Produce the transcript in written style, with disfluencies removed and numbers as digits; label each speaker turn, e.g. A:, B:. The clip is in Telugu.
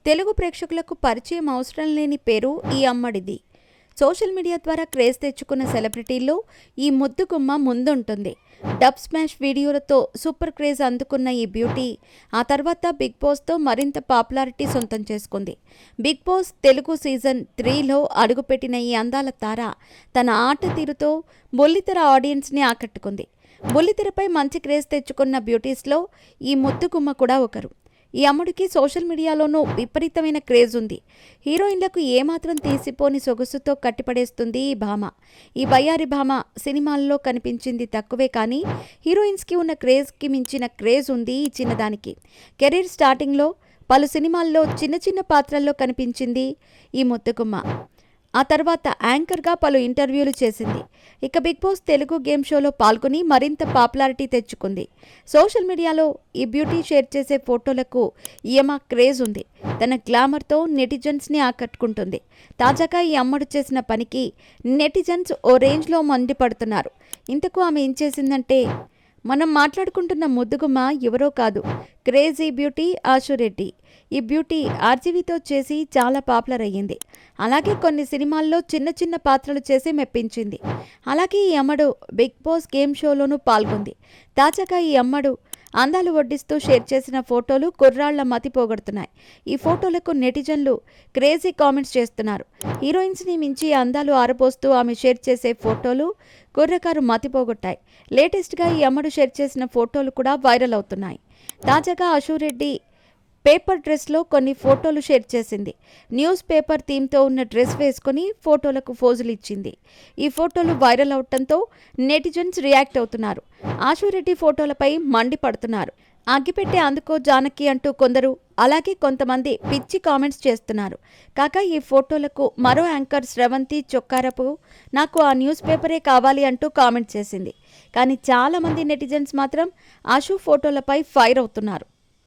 A: తెలుగు ప్రేక్షకులకు పరిచయం అవసరం లేని పేరు ఈ అమ్మడిది. సోషల్ మీడియా ద్వారా క్రేజ్ తెచ్చుకున్న సెలబ్రిటీల్లో ఈ ముద్దుగుమ్మ ముందుంటుంది. డబ్ స్మాష్ వీడియోలతో సూపర్ క్రేజ్ అందుకున్న ఈ బ్యూటీ ఆ తర్వాత బిగ్ బాస్తో మరింత పాపులారిటీ సొంతం చేసుకుంది. బిగ్ బాస్ తెలుగు సీజన్ 3లో అడుగుపెట్టిన ఈ అందాల తార తన ఆట తీరుతో బుల్లితెర ఆడియన్స్ని ఆకట్టుకుంది. బుల్లితెరపై మంచి క్రేజ్ తెచ్చుకున్న బ్యూటీస్లో ఈ ముద్దుగుమ్మ కూడా ఒకరు. ఈ అమ్ముడికి సోషల్ మీడియాలోనూ విపరీతమైన క్రేజ్ ఉంది. హీరోయిన్లకు ఏమాత్రం తీసిపోని సొగసుతో కట్టిపడేస్తుంది ఈ భామ. ఈ బయ్యారి భామ సినిమాల్లో కనిపించింది తక్కువే, కానీ హీరోయిన్స్కి ఉన్న క్రేజ్కి మించిన క్రేజ్ ఉంది ఈ చిన్నదానికి. కెరీర్ స్టార్టింగ్లో పలు సినిమాల్లో చిన్న చిన్న పాత్రల్లో కనిపించింది ఈ ముద్దుగుమ్మ. ఆ తర్వాత యాంకర్గా పలు ఇంటర్వ్యూలు చేసింది. ఇక బిగ్ బాస్ తెలుగు గేమ్ షోలో పాల్గొని మరింత పాపులారిటీ తెచ్చుకుంది. సోషల్ మీడియాలో ఈ బ్యూటీ షేర్ చేసే ఫోటోలకు ఈమె క్రేజ్ ఉంది. తన గ్లామర్తో నెటిజన్స్ని ఆకట్టుకుంటుంది. తాజాగా ఈ అమ్మడు చేసిన పనికి నెటిజన్స్ ఓ రేంజ్లో మండిపడుతున్నారు. ఇంతకు ఆమె ఏం చేసిందంటే, మనం మాట్లాడుకుంటున్న ముద్దుగుమ్మ ఎవరో కాదు, క్రేజీ బ్యూటీ ఆశు రెడ్డి. ఈ బ్యూటీ ఆర్జీవీతో చేసి చాలా పాపులర్ అయ్యింది. అలాగే కొన్ని సినిమాల్లో చిన్న చిన్న పాత్రలు చేసి మెప్పించింది. అలాగే ఈ అమ్మడు బిగ్ బాస్ గేమ్ షోలోనూ పాల్గొంది. తాజాగా ఈ అమ్మడు అందాలు వడ్డిస్తూ షేర్ చేసిన ఫోటోలు కుర్రాళ్ల మతి పోగొడుతున్నాయి. ఈ ఫోటోలకు నెటిజన్లు క్రేజీ కామెంట్స్ చేస్తున్నారు. హీరోయిన్స్ని మించి అందాలు ఆరబోస్తూ ఆమె షేర్ చేసే ఫోటోలు కుర్రకారు మతి పోగొట్టాయి. లేటెస్ట్గా ఈ అమ్మడు షేర్ చేసిన ఫోటోలు కూడా వైరల్ అవుతున్నాయి. తాజాగా ఆశురెడ్డి పేపర్ డ్రెస్లో కొన్ని ఫోటోలు షేర్ చేసింది. న్యూస్ పేపర్ థీమ్తో ఉన్న డ్రెస్ వేసుకొని ఫోటోలకు ఫోజులు ఇచ్చింది. ఈ ఫోటోలు వైరల్ అవడంతో నెటిజన్స్ రియాక్ట్ అవుతున్నారు. ఆశురెడ్డి ఫోటోలపై మండిపడుతున్నారు. అగ్గిపెట్టే అందుకో జానకి అంటూ కొందరు, అలాగే కొంతమంది పిచ్చి కామెంట్స్ చేస్తున్నారు. కాగా ఈ ఫోటోలకు మరో యాంకర్ స్రవంతి చొక్కారపు నాకు ఆ న్యూస్ పేపరే కావాలి అంటూ కామెంట్ చేసింది. కానీ చాలామంది నెటిజన్స్ మాత్రం ఆశు ఫోటోలపై ఫైర్ అవుతున్నారు.